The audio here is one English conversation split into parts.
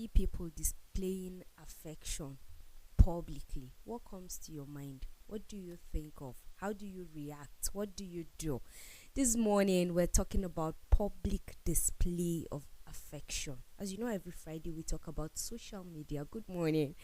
see people displaying affection publicly, what comes to your mind? What do you think of? How do you react? What do you do? This morning, we're talking about public display of affection. As you know, every Friday we talk about social media. Good morning.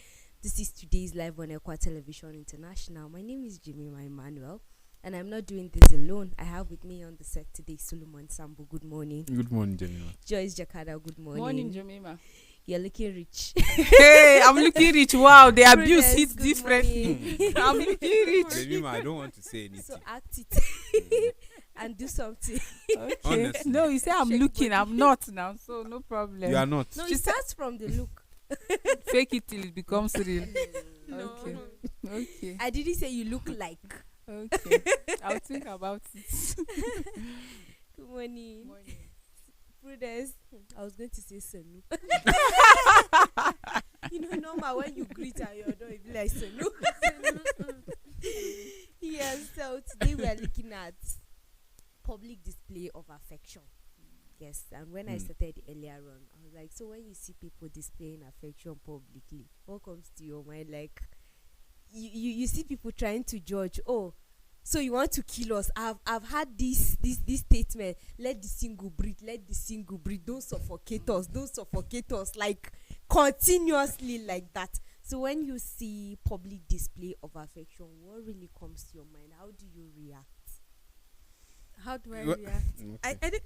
This is today's live on Equa Television International. My name is Jemima Emmanuel, and I'm not doing this alone. I have with me on the set today Solomon Sambo. Good morning. Good morning, Jemima. Joyce Jakada. Good morning. Morning, Jemima. You're looking rich. Hey, I'm looking rich. Wow, the abuse Prudence, hits good differently. I'm looking rich. Jemima, I don't want to say anything. So act it and do something. Okay. Honestly. No, you say I'm Shake looking. body. I'm not now, so no problem. You are not. No, She it starts from the look. Fake it till it becomes real. No. Okay. Okay. I didn't say you look like. Okay. I'll think about it. Good morning. Morning. Prudence. I was going to say Sanu. Normal when you greet and you don't be like Sanu. Yes, so today we are looking at public display of affection. Yes, and when I started earlier on, I was like, so when you see people displaying affection publicly, what comes to your mind? Like, you see people trying to judge. Oh, so you want to kill us? I've had this statement. Let the single breathe. Let the single breathe. Don't suffocate us. Don't suffocate us. Like continuously like that. So when you see public display of affection, what really comes to your mind? How do you react? How do I Wha- react? Okay. I did.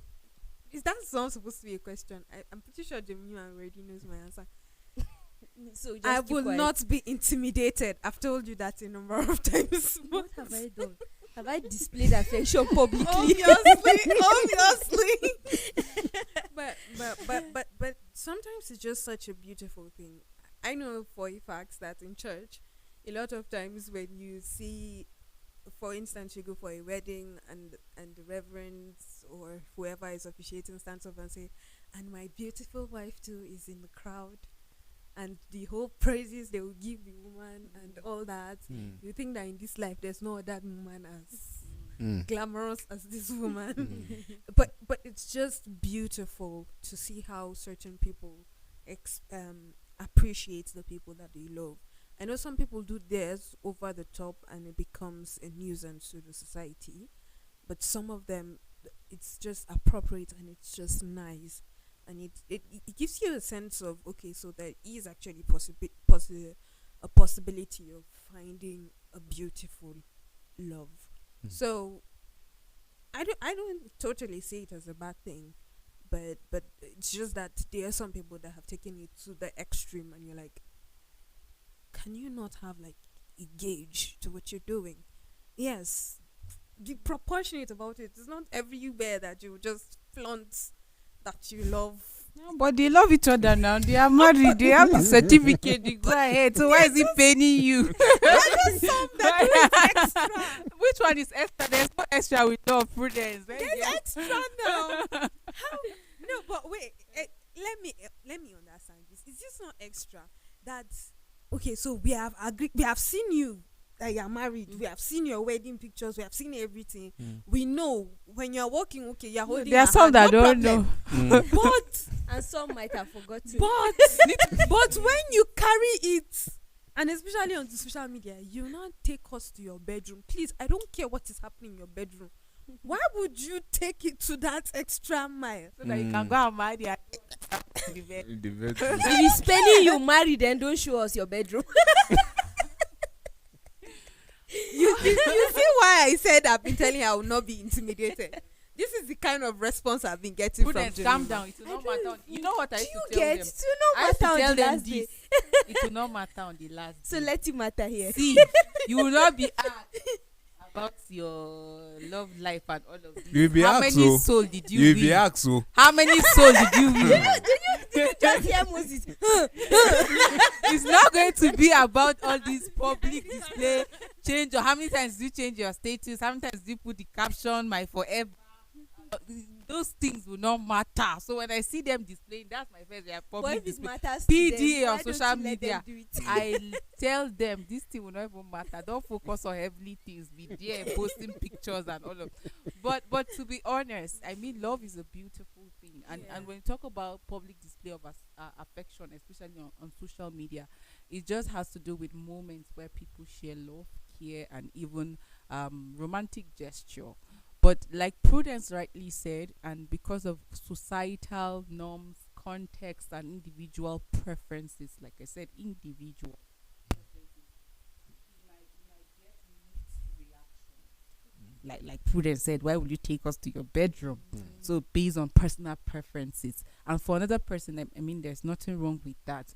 Is that not supposed to be a question? I'm pretty sure Jemima already knows my answer. So just I keep will quiet. not be intimidated. I've told you that a number of times. What have I done? Have I displayed affection publicly? Obviously. but sometimes it's just such a beautiful thing. I know for a fact that in church, a lot of times when you see, for instance, you go for a wedding and the reverend or whoever is officiating stands up and say, and my beautiful wife too is in the crowd, and the whole praises they will give the woman and all that. You think that in this life there's no other woman as glamorous as this woman. but it's just beautiful to see how certain people appreciate the people that they love. I know some people do theirs over the top and it becomes a nuisance to the society, but some of them, it's just appropriate and it's just nice, and it gives you a sense of, okay, so there is actually a possibility of finding a beautiful love. So I don't totally see it as a bad thing, but it's just that there are some people that have taken it to the extreme, and you're like, can you not have like a gauge to what you're doing? Yes, be proportionate about it. It's not everywhere that you just flaunt that you love. No, but they love each other now. They are married. They have the certificate. They go ahead. So why is he paying you? Which one is extra? There's no extra with love, Prudence. There's extra now. How? No, but wait. Let me understand this. Is this not extra? That okay? So we have agreed. We have seen you that you are married. We have seen your wedding pictures. We have seen everything. We know when you are walking. Okay, you are holding. There are her some hand, that no don't problem. know. But And some might have forgotten. but when you carry it, and especially on the social media, you not take us to your bedroom. Please, I don't care what is happening in your bedroom. Why would you take it to that extra mile? So that you can go and marry the The bedroom. If it's spending you married, then don't show us your bedroom. You see why I said I've been telling her I will not be intimidated. This is the kind of response I've been getting Prudence, from calm Jemima. down. It will not matter. You know what I Do used you to tell get them? to no I used to matter tell on the them last day? this. It will not matter on the last So day. let it matter here. See, you will not be asked about your love life and all of this. You'll be How asked, many oh. souls did you You'll win? be asked, so. How many souls did you win? Just hear Moses. It's not going to be about all this public display change, or how many times do you change your status, how many times do you put the caption my forever. Those things will not matter. So when I see them displaying, that's my first reaction. But Public if it display. matters to PDA them, on why don't social you let them media. do it? I tell them this thing will not even matter. Don't focus on heavenly things. Be there posting pictures and all of. But to be honest, I mean, love is a beautiful thing, And when you talk about public display of affection, especially on social media, it just has to do with moments where people share love, care, and even romantic gesture. But like Prudence rightly said, and because of societal norms, context, and individual preferences, like I said, individual like Prudence said, why would you take us to your bedroom? So based on personal preferences, and for another person, I mean, there's nothing wrong with that.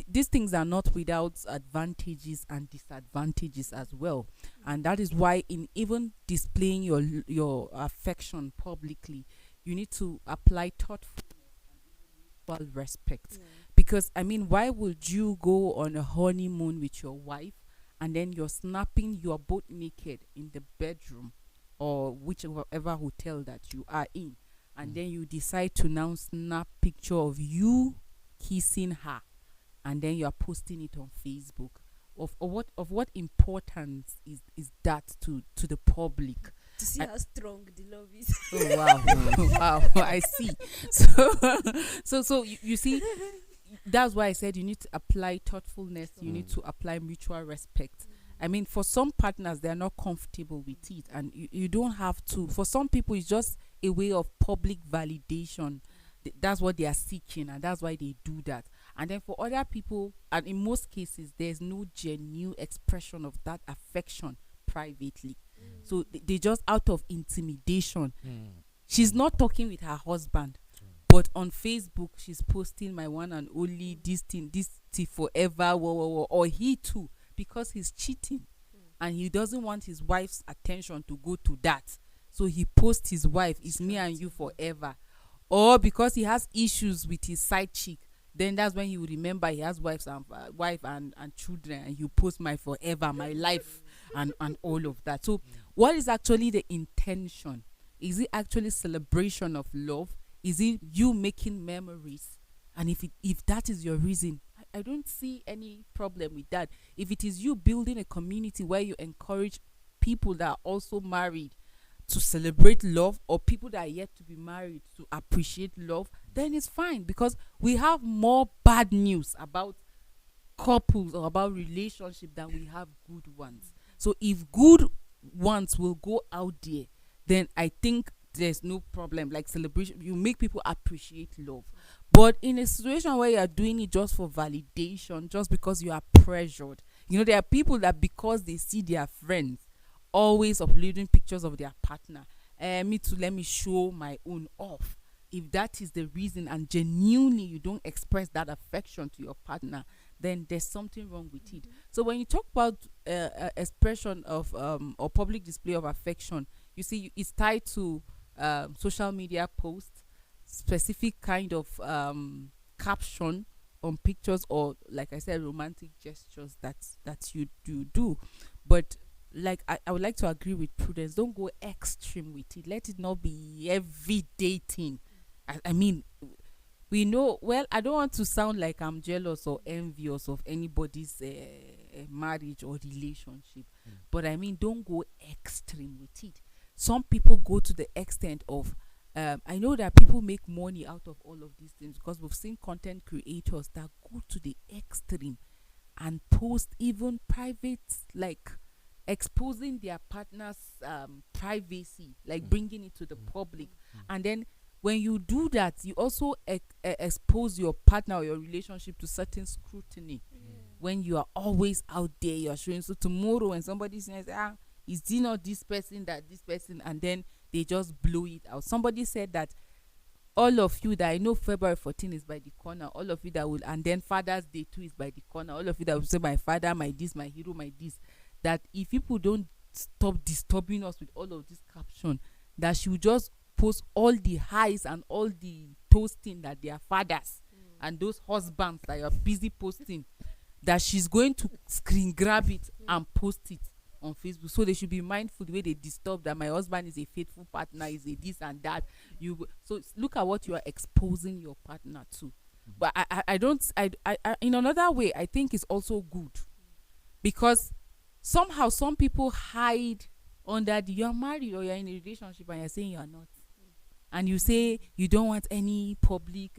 These things are not without advantages and disadvantages as well, and that is why in even displaying your affection publicly, you need to apply thoughtfulness and equal respect. Because I mean, why would you go on a honeymoon with your wife and then you're snapping, you're both naked in the bedroom or whichever hotel that you are in, and then you decide to now snap picture of you kissing her, and then you are posting it on Facebook? Of what importance is that to the public? To see how strong the love is. Oh wow. Wow, I see. So you see, that's why I said you need to apply thoughtfulness, you need to apply mutual respect. I mean, for some partners, they're not comfortable with it, and you don't have to. For some people, it's just a way of public validation. That's what they are seeking, and that's why they do that. And then for other people, and in most cases, there's no genuine expression of that affection privately. So they just out of intimidation. She's not talking with her husband, but on Facebook, she's posting my one and only this thing forever, or he too, because he's cheating and he doesn't want his wife's attention to go to that. So he posts his wife, it's me and you forever. Or because he has issues with his side chick, then that's when he will remember he has wife and children, and you post my forever, my life, and all of that. So what is actually the intention? Is it actually celebration of love? Is it you making memories? And if that is your reason, I don't see any problem with that. If it is you building a community where you encourage people that are also married to celebrate love, or people that are yet to be married to appreciate love, then it's fine, because we have more bad news about couples or about relationship than we have good ones. So if good ones will go out there, then I think there's no problem. Like celebration, you make people appreciate love. But in a situation where you are doing it just for validation, just because you are pressured, there are people that because they see their friends always uploading pictures of their partner, me too, let me show my own off. If that is the reason, and genuinely you don't express that affection to your partner, then there's something wrong with it. So when you talk about expression of or public display of affection, you see it's tied to social media posts, specific kind of caption on pictures, or like I said, romantic gestures that you do. But like I would like to agree with Prudence, don't go extreme with it. Let it not be everyday thing. I mean, we know, well, I don't want to sound like I'm jealous or envious of anybody's marriage or relationship, but I mean, don't go extreme with it. Some people go to the extent of I know that people make money out of all of these things, because we've seen content creators that go to the extreme and post even private, like exposing their partner's privacy, like bringing it to the public. And then when you do that, you also expose your partner or your relationship to certain scrutiny. When you are always out there, you're showing. So tomorrow when somebody says, is it not this person, and then they just blow it out. Somebody said that all of you that I know February 14 is by the corner, all of you that will, and then Father's Day 2 is by the corner, all of you that will say my father, my this, my hero, my this, that if people don't stop disturbing us with all of this caption, that she will just post all the highs and all the toasting that their fathers and those husbands that you're busy posting, that she's going to screen grab it and post it on Facebook. So they should be mindful the way they disturb that my husband is a faithful partner, is a this and that. So look at what you are exposing your partner to. But I don't in another way, I think it's also good, because somehow some people hide under you're married or you're in a relationship and you're saying you're not. and you say you don't want any public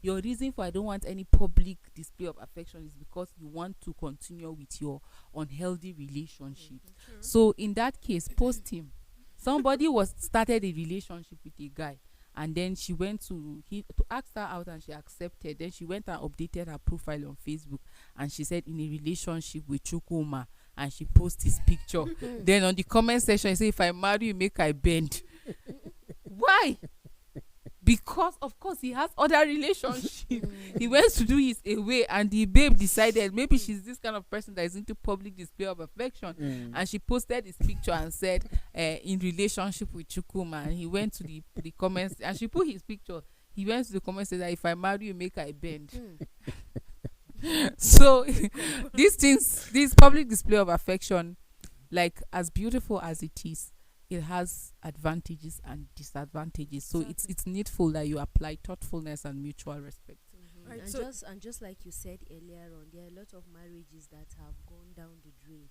your reason for I don't want any public display of affection is because you want to continue with your unhealthy relationship. So in that case, post him. Somebody was started a relationship with a guy, and then she went to ask her out, and she accepted. Then she went and updated her profile on Facebook, and she said in a relationship with Chukuma, and she posted his picture. Then on the comment section, she said, if I marry you, make I bend. Why? Because of course he has other relationships. He went to do his away, and the babe decided maybe she's this kind of person that is into public display of affection, and she posted his picture and said in relationship with Chukuma, and he went to the comments, and she put his picture. He went to the comments and said that if I marry you, make I bend. So these things, this public display of affection, like as beautiful as it is, it has advantages and disadvantages. So it's needful that you apply thoughtfulness and mutual respect. Right, And just like you said earlier on, there are a lot of marriages that have gone down the drain.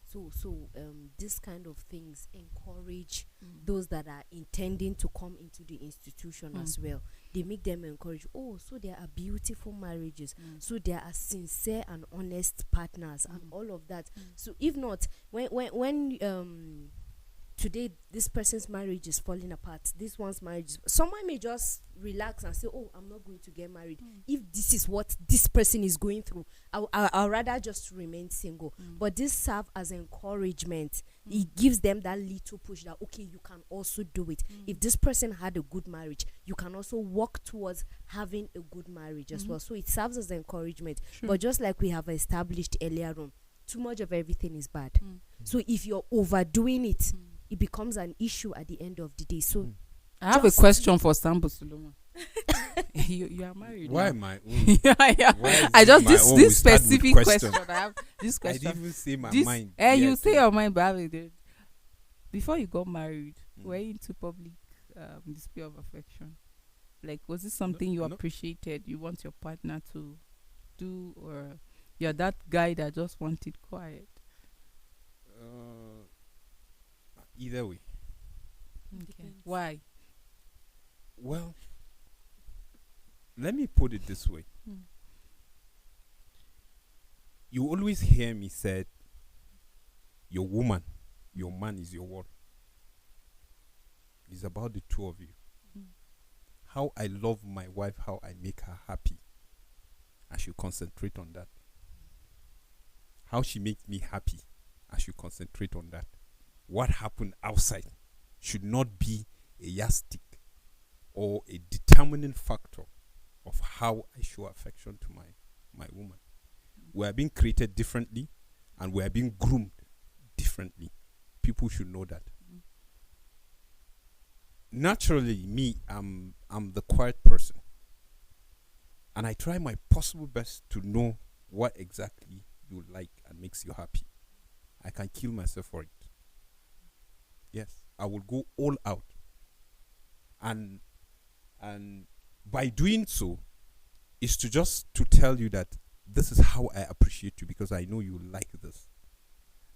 So this kind of things encourage those that are intending to come into the institution as well. They make them encourage, so there are beautiful marriages. So there are sincere and honest partners and all of that. So if not, when today this person's marriage is falling apart, this one's marriage, someone may just relax and say, I'm not going to get married. If this is what this person is going through, I'll rather just remain single. But this serves as encouragement. It gives them that little push that, okay, you can also do it. If this person had a good marriage, you can also work towards having a good marriage as well. So it serves as encouragement. But just like we have established earlier on, too much of everything is bad. So if you're overdoing it, it becomes an issue at the end of the day. So I have a question for Sambo Solomon. you are married. Why now. am I own? Yeah. Why is I just my own? We this start with specific question. question. I have this I question. didn't even say my This- mind. You yet. say your mind, but I haven't. Before you got married, were you into public display of affection? Like, was this something you no. appreciated? You want your partner to do, or you're that guy that just wanted quiet? Either way. Okay. Why? Well, let me put it this way. You always hear me said, your woman, your man is your world. It's about the two of you. How I love my wife, how I make her happy. I should concentrate on that. How she makes me happy, I should concentrate on that. What happened outside should not be a yardstick or a determining factor of how I show affection to my woman. We are being created differently, and we are being groomed differently. People should know that. Naturally, me, I'm the quiet person, and I try my possible best to know what exactly you like and makes you happy. I can kill myself for it. Yes, I will go all out, and by doing so, is to tell you that this is how I appreciate you, because I know you like this.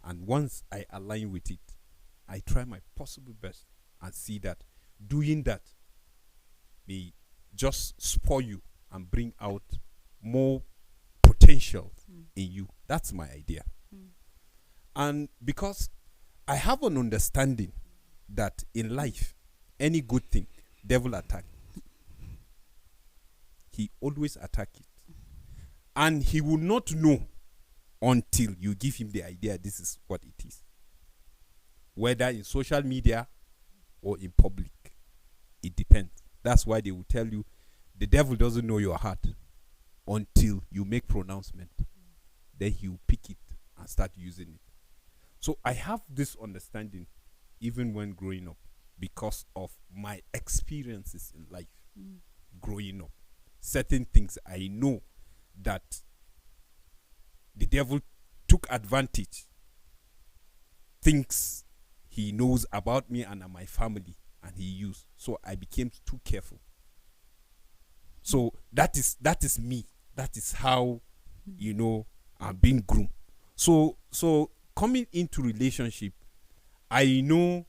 And once I align with it, I try my possible best and see that doing that may just spoil you and bring out more potential in you. That's my idea. And because I have an understanding that in life, any good thing, devil attack. He always attack it. And he will not know until you give him the idea this is what it is. Whether in social media or in public. It depends. That's why they will tell you the devil doesn't know your heart until you make pronouncement. Then he will pick it and start using it. So I have this understanding even when growing up because of my experiences in life growing up. Certain things I know that the devil took advantage. Things he knows about me and my family, and he used. So I became too careful. So that is me. That is how, I'm being groomed. So coming into relationship, I know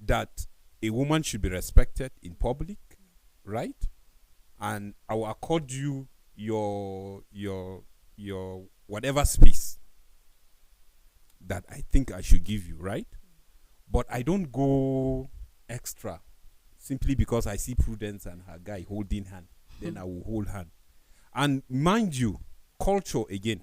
that a woman should be respected in public, right? And I will accord you your whatever space that I think I should give you, right? But I don't go extra simply because I see Prudence and her guy holding hand. Then I will hold hand. And mind you, culture again.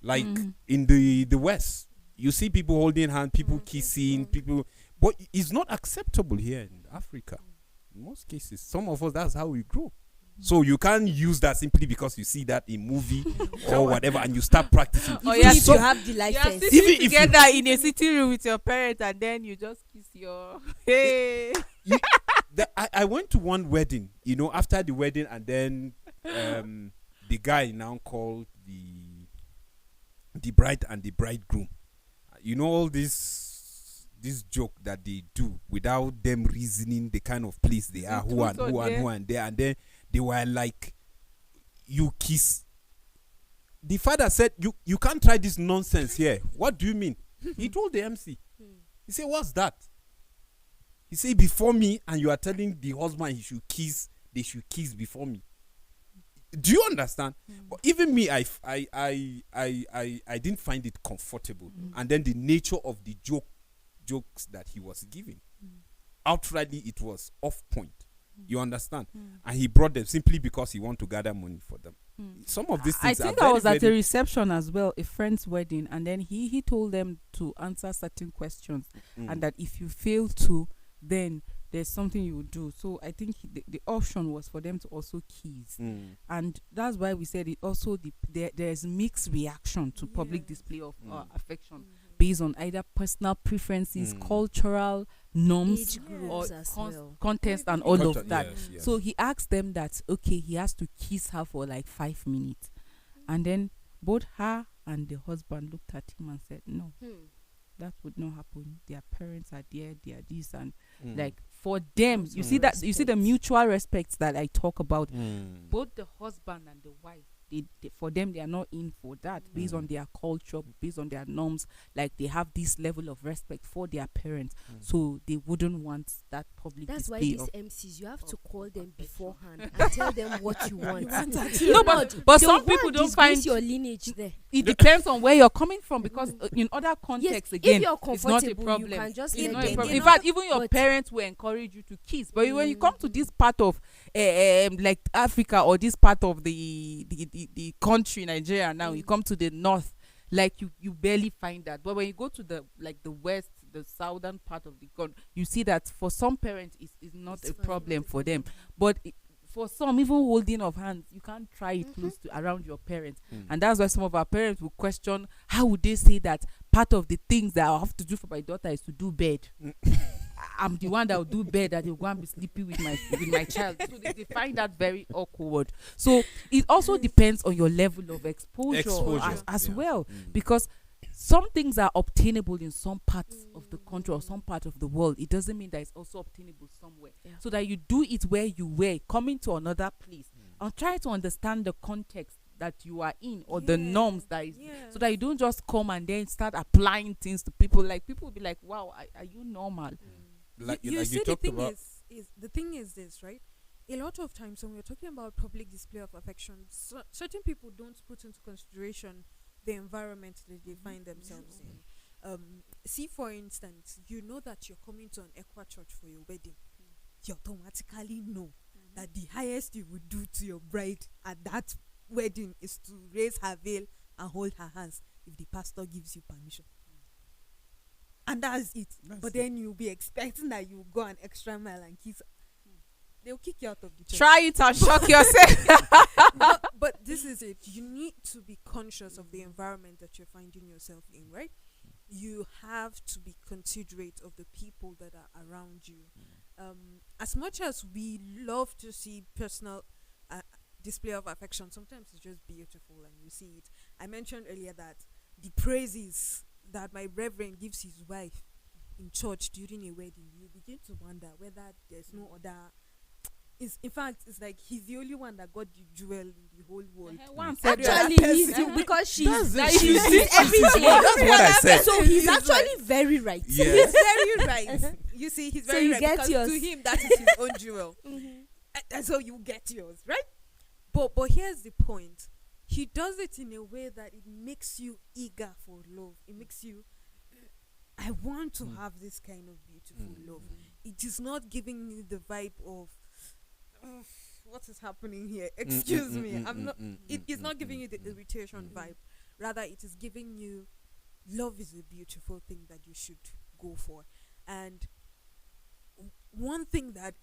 Like in the West, you see people holding hand, people kissing, people, but it's not acceptable here in Africa. In most cases, some of us, that's how we grow. So you can't use that simply because you see that in movie or whatever, and you start practicing. Oh, Even yeah, if so you have the license. sitting Even if you- together in a sitting room with your parents, and then you just kiss your hey. I went to one wedding, after the wedding, and then the guy now called the bride and the bridegroom. All this joke that they do without them reasoning the kind of place they are, who and there, and then they were like, you kiss. The father said, you can't try this nonsense here. What do you mean? He told the MC. He said, what's that? He said, before me, and you are telling the husband they should kiss before me. Do you understand? But even me, I didn't find it comfortable. And then the nature of the jokes that he was giving, outrightly, it was off point. You understand? And he brought them simply because he wanted to gather money for them. Some of these things I think are I very, was at a very- reception as well, a friend's wedding, and then he told them to answer certain questions, and that if you fail to, then there's something you would do. So I think the option was for them to also kiss, and that's why we said it also there's mixed reaction to public display of affection based on either personal preferences, cultural norms, Age or groups as well. context and all Culture, of that. yes. So he asked them that, okay, he has to kiss her for like 5 minutes. And then both her and the husband looked at him and said, no, that would not happen. Their parents are there, they are this. And like for them, you see that, you see the mutual respect that I talk about. Both the husband and the wife, for them, they are not in for that based on their culture, based on their norms. Like they have this level of respect for their parents, so they wouldn't want that public That's why display these of MCs, you have to call them beforehand and tell them what you want. No, but some people don't find your lineage there. it depends on where you're coming from, because in other contexts, Yes, again, if you're it's not a comfortable, problem. you can just It's let not a them problem. in. In fact, even your But- parents will encourage you to kiss. But when you come to this part of like Africa, or this part of the country, Nigeria, now you come to the north, like you barely find that. But when you go to the west, the southern part of the country, you see that for some parents it's not It's a fine. problem for them. But for some, even holding of hands, you can't try it close to around your parents. And that's why some of our parents will question, how would they say that part of the things that I have to do for my daughter is to do bed? I'm the one that will do bed, that will go and be sleeping with my child. So they find that very awkward. So it also depends on your level of exposure, as well, because some things are obtainable in some parts of the country or some part of the world. It doesn't mean that it's also obtainable somewhere. So that you do it where you were, coming to another place, and try to understand the context that you are in, or the norms that is, so that you don't just come and then start applying things to people. Like people will be like, wow, are you normal? Like you you see, the talked thing about. is the thing is this, right? A lot of times when we're talking about public display of affection, certain people don't put into consideration the environment that they find themselves in. See, for instance, you know that you're coming to an Equa church for your wedding. You automatically know that the highest you would do to your bride at that wedding is to raise her veil and hold her hands if the pastor gives you permission. And that's it. But then you'll be expecting that you go an extra mile and kiss. They'll kick you out of the church. Try it and shock yourself. But this is it. You need to be conscious of the environment that you're finding yourself in, right? You have to be considerate of the people that are around you. As much as we love to see personal display of affection, sometimes it's just beautiful and you see it. I mentioned earlier that the praises that my reverend gives his wife in church during a wedding, you begin to wonder whether there's no other is, in fact, it's like he's the only one that got the jewel in the whole world. One said Actually, that. he's because she's That's it. she's everything. That's what I said. So he's actually very right. Yeah. He's very right. You see, he's So very you right get because yours. to him that is his own jewel, and so you get yours, right? But here's the point: he does it in a way that it makes you eager for love. It makes you, I want to have this kind of beautiful love. It is not giving you the vibe of, "Ugh, what is happening here? Excuse me, I'm not." It is not giving you the irritation vibe. Rather, it is giving you, love is a beautiful thing that you should go for. And one thing that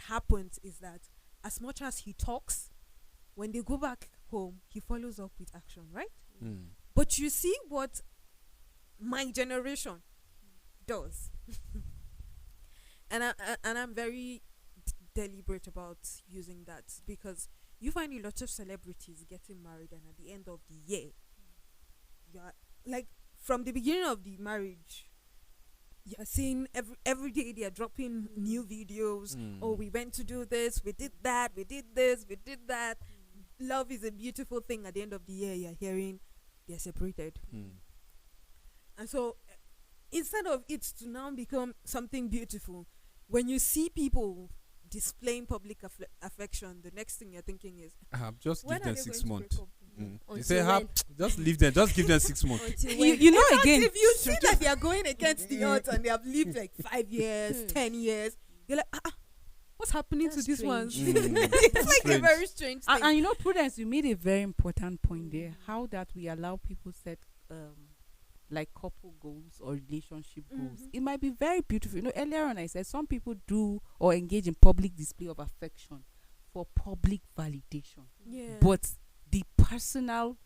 happens is that as much as he talks, when they go back home, he follows up with action, right? But you see what my generation does, and I'm very deliberate about using that, because you find a lot of celebrities getting married, and at the end of the year, you're like, from the beginning of the marriage, you're seeing every day they are dropping new videos. Oh, we went to do this, we did that, we did this, we did that. Love is a beautiful thing. At the end of the year, you're hearing they're separated. And so instead of it to now become something beautiful, when you see people displaying public affection, the next thing you're thinking is, Just when give are them they 6 going to months. break up? They Until say, when? just leave them. Just give them 6 months. Until You, when? you know, In fact, again, if you see that they are going against the odds and they have lived like 5 years, 10 years, you're like, what's happening That's to these ones? strange. It's like a Strange. very strange thing. and you know, Prudence, you made a very important point there. How that we allow people set like couple goals or relationship goals. It might be very beautiful. You know, earlier on I said some people do or engage in public display of affection for public validation, Yeah. but the personal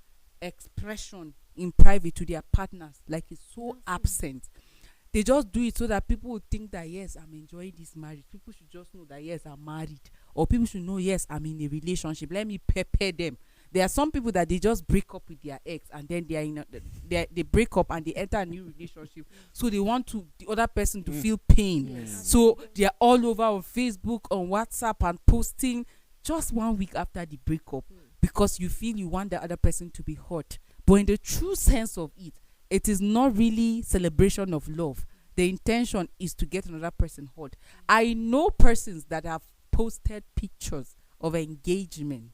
expression in private to their partners, like, is so absent. They just do it so that people would think that, yes, I'm enjoying this marriage. People should just know that, yes, I'm married, or people should know, yes, I'm in a relationship. Let me prepare them. There are some people that they just break up with their ex, and then they are in they break up and they enter a new relationship. So they want the other person to feel pain. So they are all over on Facebook, on WhatsApp, and posting just 1 week after the breakup, because you feel you want the other person to be hurt. But in the true sense of it, it is not really celebration of love. The intention is to get another person hurt. I know persons that have posted pictures of engagement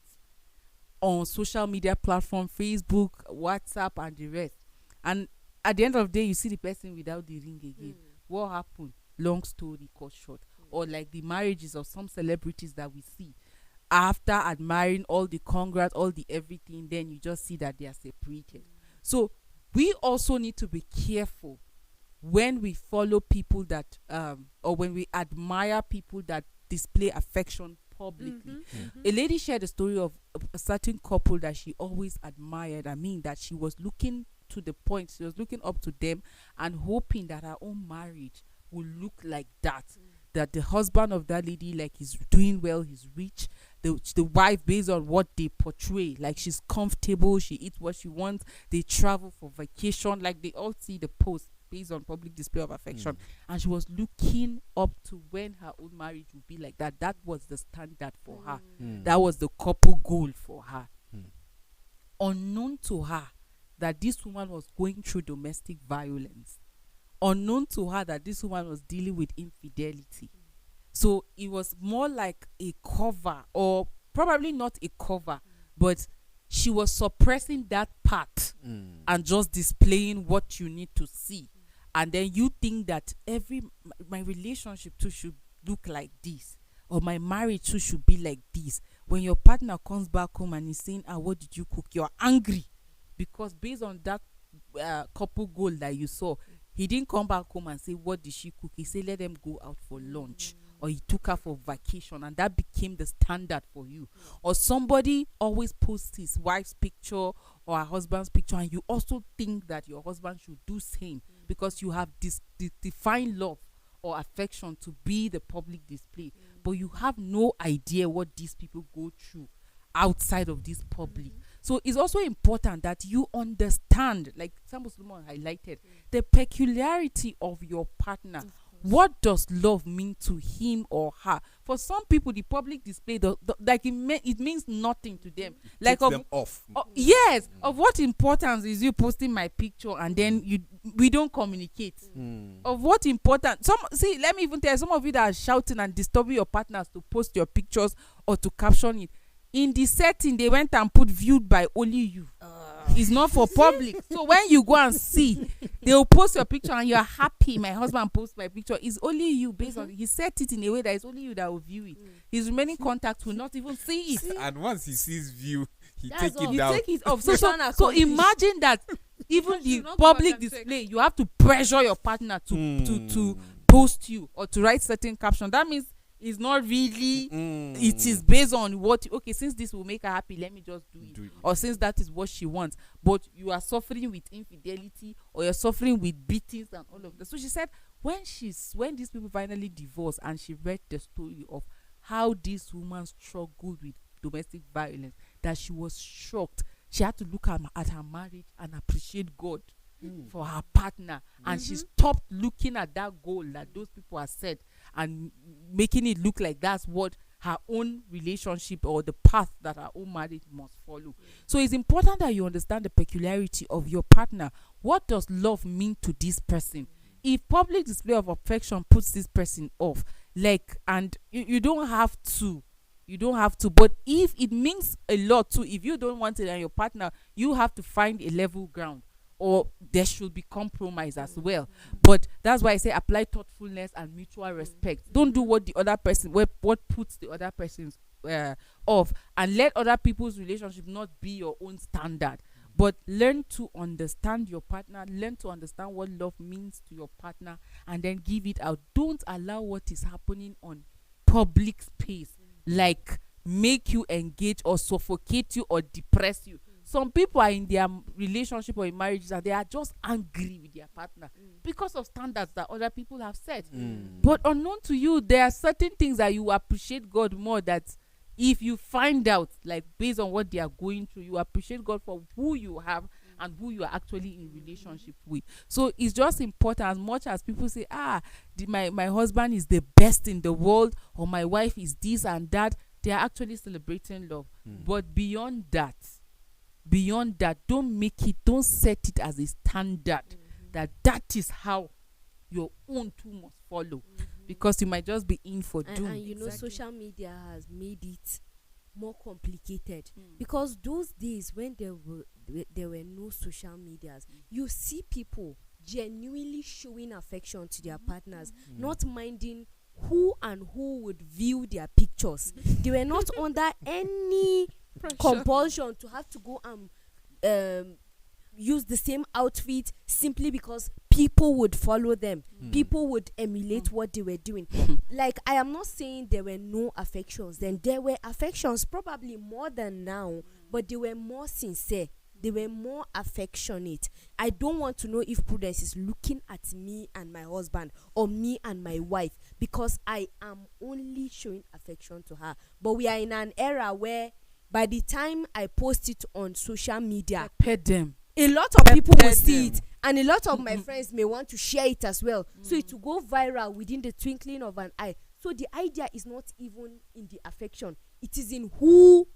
on social media platform, Facebook, WhatsApp, and the rest. And at the end of the day, you see the person without the ring again. What happened? Long story cut short. Or like the marriages of some celebrities that we see. After admiring all the congrats, all the everything, then you just see that they are separated. So we also need to be careful when we follow people that, or when we admire people that display affection publicly. A lady shared a story of a certain couple that she always admired. I mean, that she was looking to the point, she was looking up to them and hoping that her own marriage will look like that. That the husband of that lady, like, is doing well, he's rich. The wife, based on what they portray, like, she's comfortable, she eats what she wants, they travel for vacation, like, they all see the post based on public display of affection. And she was looking up to when her own marriage would be like that. That was the standard for her. That was the couple goal for her. Unknown to her that this woman was going through domestic violence. Unknown to her that this woman was dealing with infidelity. So it was more like a cover, or probably not a cover, but she was suppressing that part and just displaying what you need to see. And then you think that my relationship too should look like this, or my marriage too should be like this. When your partner comes back home and is saying, what did you cook? You're angry because based on that couple goal that you saw, he didn't come back home and say, what did she cook? He said, let them go out for lunch. Or he took her for vacation, and that became the standard for you. Or somebody always posts his wife's picture or her husband's picture, and you also think that your husband should do same because you have this defined love or affection to be the public display. But you have no idea what these people go through outside of this public. So it's also important that you understand, like Sam Solomon highlighted, the peculiarity of your partner. What does love mean to him or her? for some people the public display like it means nothing to them. Like Takes them off. Yes, of what importance is you posting my picture and then we don't communicate? Of what importance? Let me even tell you, some of you that are shouting and disturbing your partners to post your pictures or to caption it, in the setting they went and put viewed by only you. It's not for public. So when you go and see, they'll post your picture and you're happy. My husband posts my picture. It's only you based on he set it in a way that it's only you that will view it. His remaining contacts will not even see it. And once he sees view, he That's take all. it You down. Take it off. Mission So accomplished. imagine that even You the not go back public and check. display, you have to pressure your partner to post you or to write certain caption. That means it's not really. It is based on what. Okay, since this will make her happy, let me just do it. Or since that is what she wants. But you are suffering with infidelity or you're suffering with beatings and all of that. So she said when these people finally divorced and she read the story of how this woman struggled with domestic violence, that she was shocked. She had to look at her marriage and appreciate God for her partner, and she stopped looking at that goal that those people have set and making it look like that's what her own relationship or the path that her own marriage must follow. So it's important that you understand the peculiarity of your partner. What does love mean to this person? If public display of affection puts this person off, and you don't have to, but if it means a lot too, if you don't want it and your partner, you have to find a level ground, or there should be compromise as well. But that's why I say apply thoughtfulness and mutual respect. Don't do what the other person, what puts the other person's off, and let other people's relationship not be your own standard. But learn to understand your partner, learn to understand what love means to your partner, and then give it out. Don't allow what is happening on public space make you engage or suffocate you or depress you. Some people are in their relationship or in marriages and they are just angry with their partner because of standards that other people have set. But unknown to you, there are certain things that you appreciate God more, that if you find out, based on what they are going through, you appreciate God for who you have and who you are actually in relationship with. So it's just important, as much as people say, my husband is the best in the world, or my wife is this and that, they are actually celebrating love. But beyond that, don't set it as a standard that is how your own too must follow, because you might just be in for doom. And social media has made it more complicated, because those days when there were no social medias, you see people genuinely showing affection to their partners, not minding who would view their pictures. They were not under any compulsion to have to go and use the same outfit simply because people would follow them. People would emulate what they were doing. I am not saying there were no affections then. There were affections, probably more than now, but they were more sincere. They were more affectionate. I don't want to know if Prudence is looking at me and my husband or me and my wife, because I am only showing affection to her. But we are in an era where by the time I post it on social media, Pet them. a lot of people will see it, and a lot of my friends may want to share it as well. So it will go viral within the twinkling of an eye. So the idea is not even in the affection. It is in who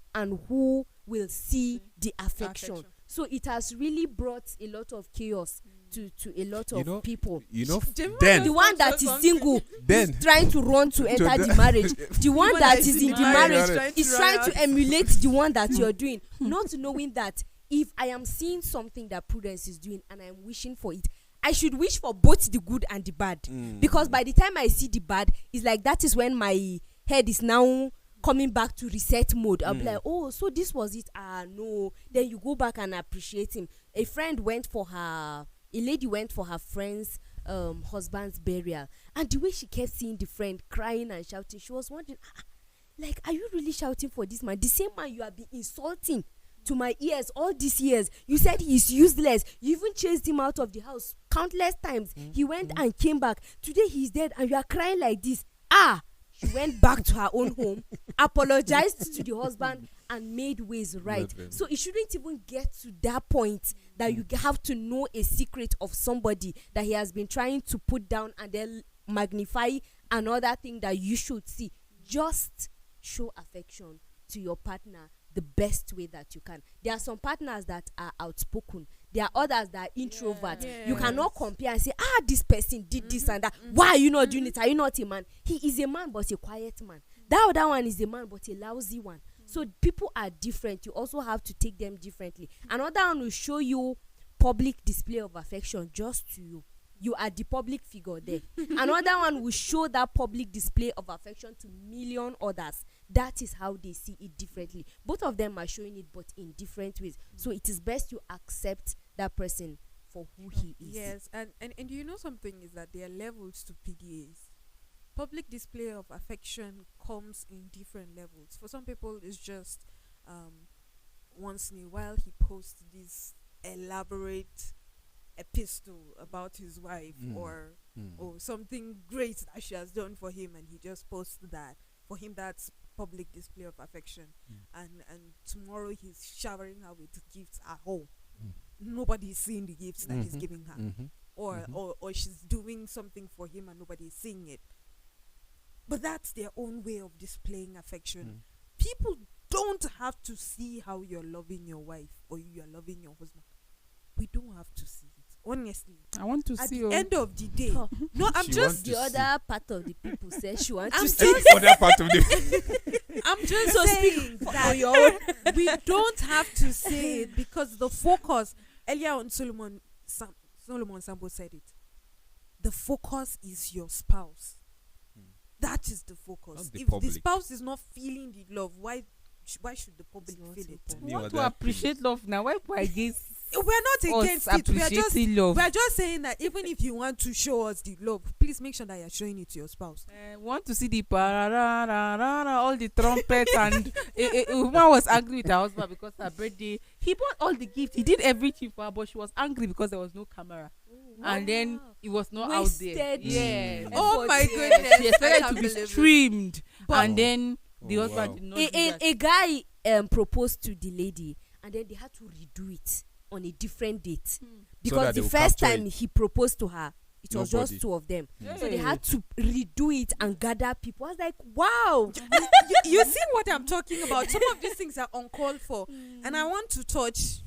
will see the affection. So it has really brought a lot of chaos to a lot of people. Then The one that is single Then- is trying to run to enter the marriage. The one that is in the marriage is trying to emulate the one that you're doing, not knowing that if I am seeing something that Prudence is doing and I'm wishing for it, I should wish for both the good and the bad. Because by the time I see the bad, it's like that is when my head is now coming back to reset mode. I'll be like, oh, so this was it. No. Then you go back and appreciate him. A lady went for her friend's husband's burial, and the way she kept seeing the friend crying and shouting, she was wondering, are you really shouting for this man? The same man you have been insulting to my ears all these years. You said he's useless. You even chased him out of the house countless times. He went and came back. Today he's dead and you are crying like this. She went back to her own home, apologized to the husband, and made ways right. So it shouldn't even get to that point that you have to know a secret of somebody that he has been trying to put down and then magnify another thing that you should see. just show affection to your partner the best way that you can. There are some partners that are outspoken. There are others that are introvert. You cannot compare and say, this person did this and that. Why are you not doing it? Are you not a man? He is a man, but a quiet man. That other one is a man, but a lousy one. So people are different. You also have to take them differently. Another one will show you public display of affection just to you. You are the public figure there. Another one will show that public display of affection to million others. That is how they see it differently. Both of them are showing it, but in different ways. So it is best you accept that person for who he is. Yes, and you know something is that there are levels to PDAs. Public display of affection comes in different levels. For some people, it's just once in a while he posts this elaborate epistle about his wife or something great that she has done for him, and he just posts that. For him, that's public display of affection. And tomorrow he's showering her with gifts at home. Nobody's seeing the gifts that he's giving her. Or she's doing something for him and nobody's seeing it. But that's their own way of displaying affection. People don't have to see how you're loving your wife or you're loving your husband. We don't have to see it. Honestly, I want to at see. the end of the day, no, I'm She just The other part of the people say she wants I'm to just- see. Other part of the I'm just So saying speak that on your own. we don't have to say it because the focus earlier on Solomon Sambo said it. The focus is your spouse. That is the focus. Not the If public. the spouse is not feeling the love, why should the public It's not feel so it? public. We No want other to appreciate love now. Why people against We're not against us it. appreciating love? We're just saying that even if you want to show us the love, please make sure that you're showing it to your spouse. Want to see the all the trumpets and a woman was angry with her husband because her birthday. He bought all the gifts. He did everything for her, but she was angry because there was no camera. And then it was not out there. Wasted. Yeah. Oh my Effort, goodness. She I expected can't to be believe it. streamed. But- And then the Oh, husband wow. did not A, do a, that. a guy proposed to the lady, and then they had to redo it on a different date because that they the will first capture time it. he proposed to her, it was Nobody. just two of them. So they Hey. had to redo it and gather people. I was like, wow. You see what I'm talking about? Some of these things are uncalled for. And I want to touch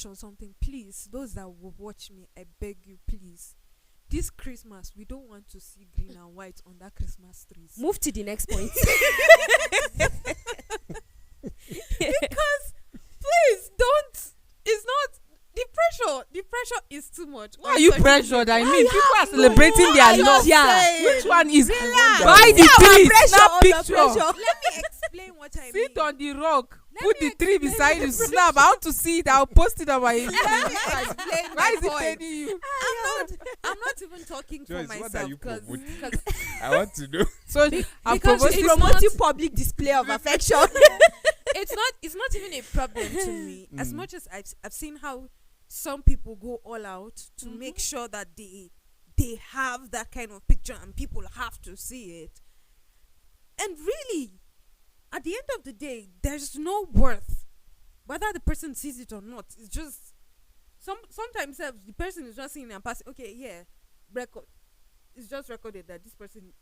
on something. Please, those that will watch me, I beg you, please. This Christmas, we don't want to see green and white on that Christmas trees. Move to the next point. Because please don't. It's not the pressure. The pressure is too much. Why are you pressured? I mean, people are celebrating their idea. love. Yeah. Which one is Relax. buy the tree, pressure snap under picture, pressure. Let me explain what I mean. sit on the rock, Let put me the tree explain beside the you, snap. I want to see it. I'll post it on my. Let me explain Why my is it point. paining you? I'm not even talking Joyce, for what are myself you because promoting? I want to know. So I'm because promoting. it's Promoting public display of affection. it's not even a problem to me as Mm. much as I've seen how some people go all out to make sure that they have that kind of picture and people have to see it. And really, at the end of the day, there's no worth whether the person sees it or not. It's just sometimes the person is just seeing it and passing. Okay, yeah, record. It's just recorded that this person.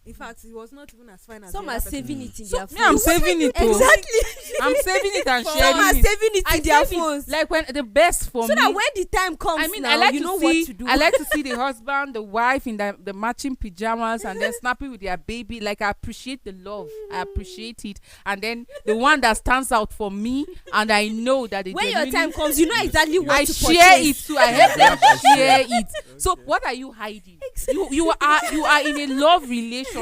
In fact, it was not even as fine as Some the are other person. saving it in So, their me, I'm phones. saving it. too. Exactly. I'm saving it and Some are sharing it. saving it I in their save it. phones. Like when the best for So me. that when the time comes, I mean, now, I like you to know see. what to do. I like to see the husband, the wife in the matching pajamas, and then snapping with their baby. Like I appreciate the love. I appreciate it. And then the one that stands out for me, and I know that they When your genuinely- time comes, you know exactly what I to share purchase. it too. I help them share it. So what are you hiding? You are in a love relationship,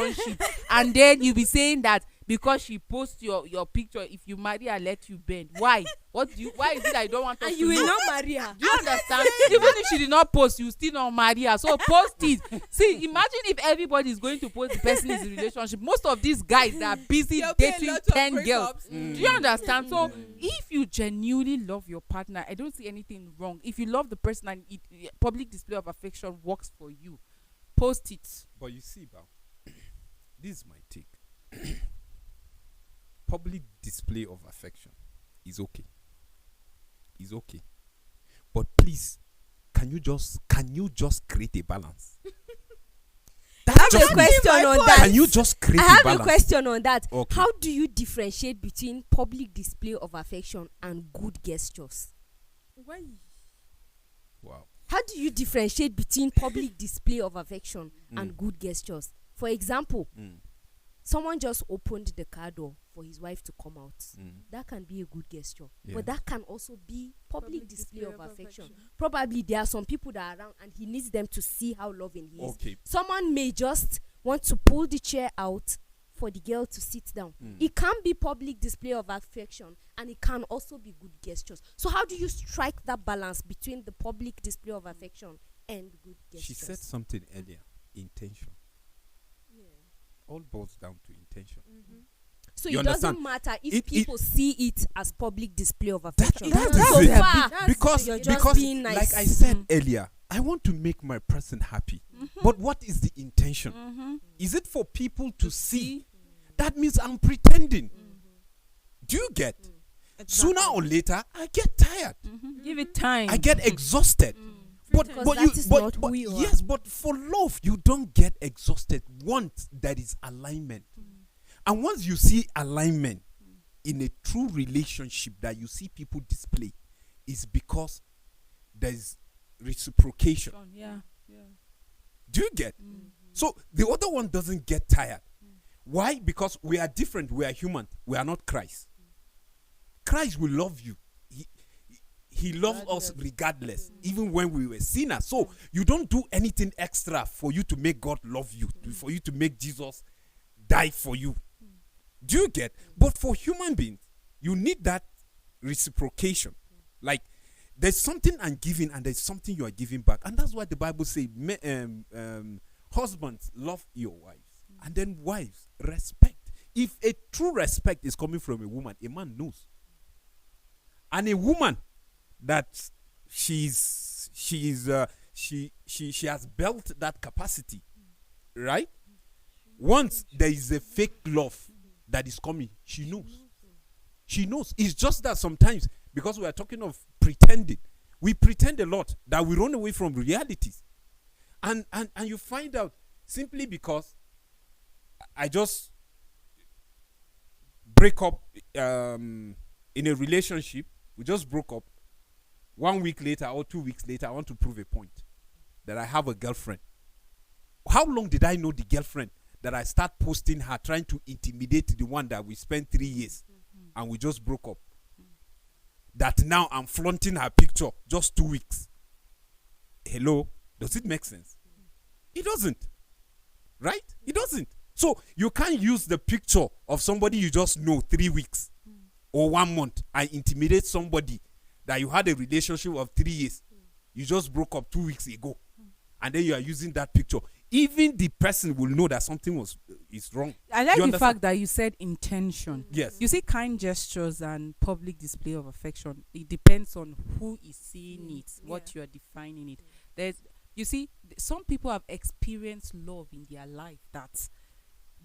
and then you be saying that because she posts your picture, if you marry her, let you bend. Why? Why is it I don't want us And to you will know? not marry her. Do you understand? Even if she did not post, you still not marry her. So post it. See, imagine if everybody is going to post the person is in a relationship. Most of these guys that are busy There'll be a dating lot of 10 girls. breakups. Do you understand? So if you genuinely love your partner, I don't see anything wrong. If you love the person and public display of affection works for you, post it. But you see, Bao, this is my take. Public display of affection is okay. Is okay. But please, can you just create a balance? That's just a question on that. Can you just create I have balance? a question on that. Okay. How do you differentiate between public display of affection and good gestures? Why? Wow. How do you differentiate between public display of affection and good gestures? For example, someone just opened the car door for his wife to come out. That can be a good gesture. Yeah. But that can also be public display of affection. Probably there are some people that are around and he needs them to see how loving he is. Okay. Someone may just want to pull the chair out for the girl to sit down. It can be public display of affection and it can also be good gestures. So how do you strike that balance between the public display of affection and good gestures? She said something earlier. Intention. All boils down to intention. So You it doesn't understand? matter if It- people see it as public display of affection. that's so it. far, Because you're just because being nice. like I said earlier, I want to make my person happy. But what is the intention? Is it for people to see? That means I'm pretending. Do you get? Sooner or later, I get tired. Give it time. I get exhausted. Because that is not who you are. Yes, but for love, you don't get exhausted once there is alignment. And once you see alignment in a true relationship that you see people display, is because there's reciprocation. Yeah. Do you get? So the other one doesn't get tired. Why? Because we are different. We are human. We are not Christ. Christ will love you. He loves us regardless, even when we were sinners. So you don't do anything extra for you to make God love you, for you to make Jesus die for you. Do you get? But for human beings, you need that reciprocation. Like there's something I'm giving and there's something you are giving back. And that's why the Bible says, husbands, love your wives. And then wives, respect. If a true respect is coming from a woman, a man knows. And a woman that she has built that capacity, right? Once there is a fake love that is coming, she knows. She knows. It's just that sometimes, because we are talking of pretending, we pretend a lot that we run away from realities. And you find out simply because I just break up in a relationship. We just broke up. 1 week later or 2 weeks later, I want to prove a point that I have a girlfriend. How long did I know the girlfriend that I start posting her, trying to intimidate the one that we spent 3 years and we just broke up? That now I'm flaunting her picture just 2 weeks. Hello? Does it make sense? It doesn't. Right? It doesn't. So you can't use the picture of somebody you just know 3 weeks or 1 month and intimidate somebody that you had a relationship of 3 years. You just broke up 2 weeks ago. And then you are using that picture. Even the person will know that something is wrong. I like You the understand? fact that you said intention. Yes. You see, kind gestures and public display of affection, it depends on who is seeing it, what you are defining it. You see, some people have experienced love in their life that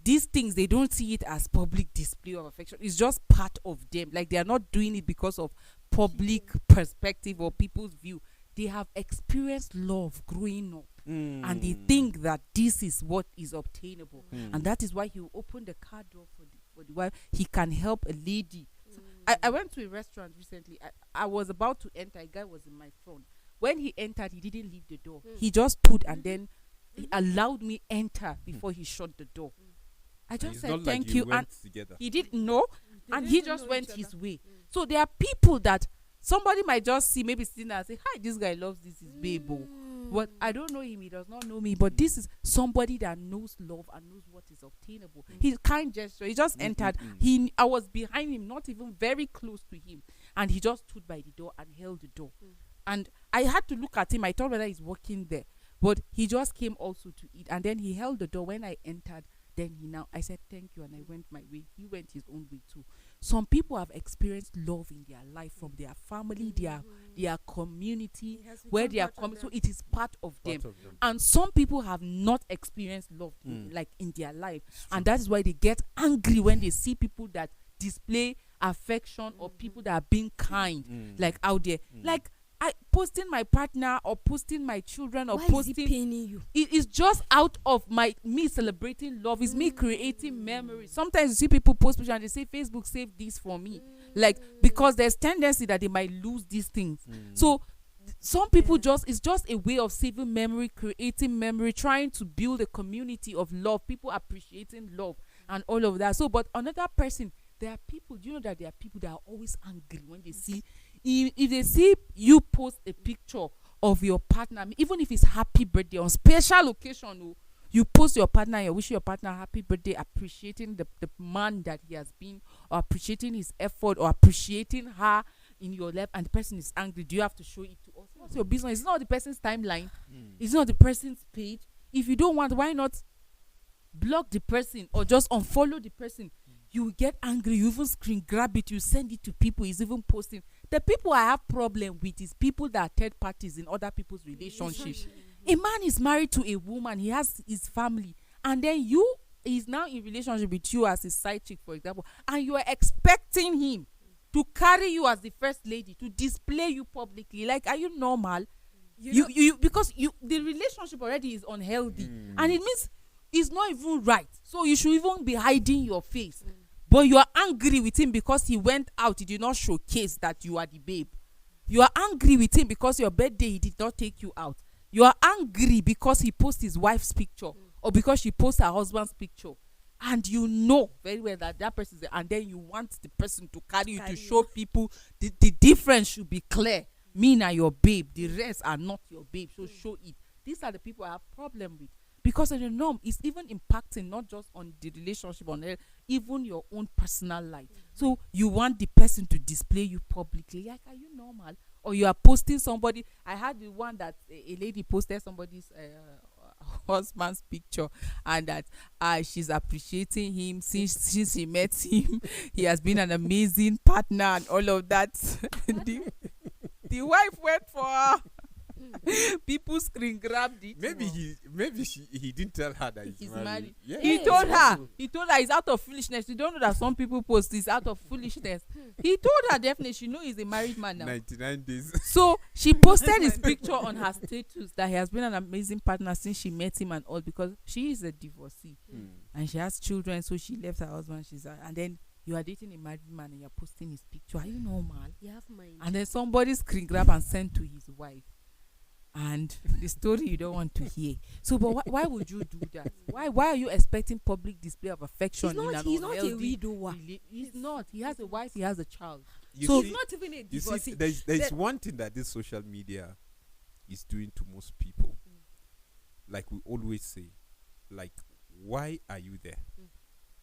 these things, they don't see it as public display of affection. It's just part of them. Like, they are not doing it because of public perspective or people's view. They have experienced love growing up. And they think that this is what is obtainable. And that is why he will open the car door for the wife. He can help a lady. So I went to a restaurant recently. I was about to enter. A guy was in my front. When he entered, he didn't leave the door. He just stood and then he allowed me enter before he shut the door. I just It's said not thank like you. went And together. he didn't know. And he just went his way. So there are people that somebody might just see, maybe sitting there and say, hi, this guy loves this, his babe. But I don't know him, he does not know me. But this is somebody that knows love and knows what is obtainable. His kind gesture, he just entered. I was behind him, not even very close to him. And he just stood by the door and held the door. And I had to look at him. I thought whether he's working there. But he just came also to eat. And then he held the door. When I entered, then I said thank you and I went my way. He went his own way too. Some people have experienced love in their life from their family, their community, where they are coming. So it is part of them. And some people have not experienced love like in their life. And that is why they get angry when they see people that display affection or people that are being kind like out there. Like I posting my partner or posting my children or Why is posting it paining you? it is just out of me celebrating love. It's me creating memories. Sometimes you see people post pictures and they say Facebook saved this for me, like, because there's tendency that they might lose these things. So some people just, it's just a way of saving memory, creating memory, trying to build a community of love, people appreciating love and all of that. So but another person, there are people, do you know that there are people that are always angry when they see, if they see you post a picture of your partner, even if it's happy birthday on special occasion, oh, you post your partner, you wish your partner happy birthday, appreciating the man that he has been, or appreciating his effort, or appreciating her in your life, and the person is angry, do you have to show it to us? What's your business? It's not the person's timeline. It's not the person's page. If you don't want, why not block the person or just unfollow the person? You will get angry, you even screen grab it, you send it to people, he's even posting. The people I have problem with is people that are third parties in other people's relationships. A man is married to a woman, he has his family, and then he's now in relationship with you as his side chick, for example, and you are expecting him to carry you as the first lady, to display you publicly. Like, are you normal? You because the relationship already is unhealthy, and it means it's not even right. So you should even be hiding your face. But you are angry with him because he went out, he did not showcase that you are the babe. You are angry with him because your birthday he did not take you out. You are angry because he posts his wife's picture, or because she posts her husband's picture, and you know very well that that person is there, and then you want the person to carry you to show people the difference should be clear. Me na your babe, the rest are not your babe, so show it. These are the people I have problem with, because of the norm is even impacting not just on the relationship, on even your own personal life. So you want the person to display you publicly. Like, are you normal? Or you are posting somebody. I had the one that a lady posted somebody's husband's picture, and that she's appreciating him since she met him. He has been an amazing partner and all of that. The wife went for her. People screen grabbed it. Maybe he didn't tell her that he's married. Yeah. He told her it's out of foolishness. You don't know that some people post this out of foolishness. He told her definitely, she know he's a married man now. 99 days. So she posted his picture on her status that he has been an amazing partner since she met him and all, because she is a divorcee and she has children, so she left her husband. And then you are dating a married man and you're posting his picture. Are you normal? You have mind. And then somebody screen grab and send to his wife. And the story you don't want to hear. So, but why would you do that? Why are you expecting public display of affection? He's not a widower. He's not. He has a wife. He has a child. So he's not even a divorcee. You see, there's one thing that this social media is doing to most people. Like we always say, like, why are you there?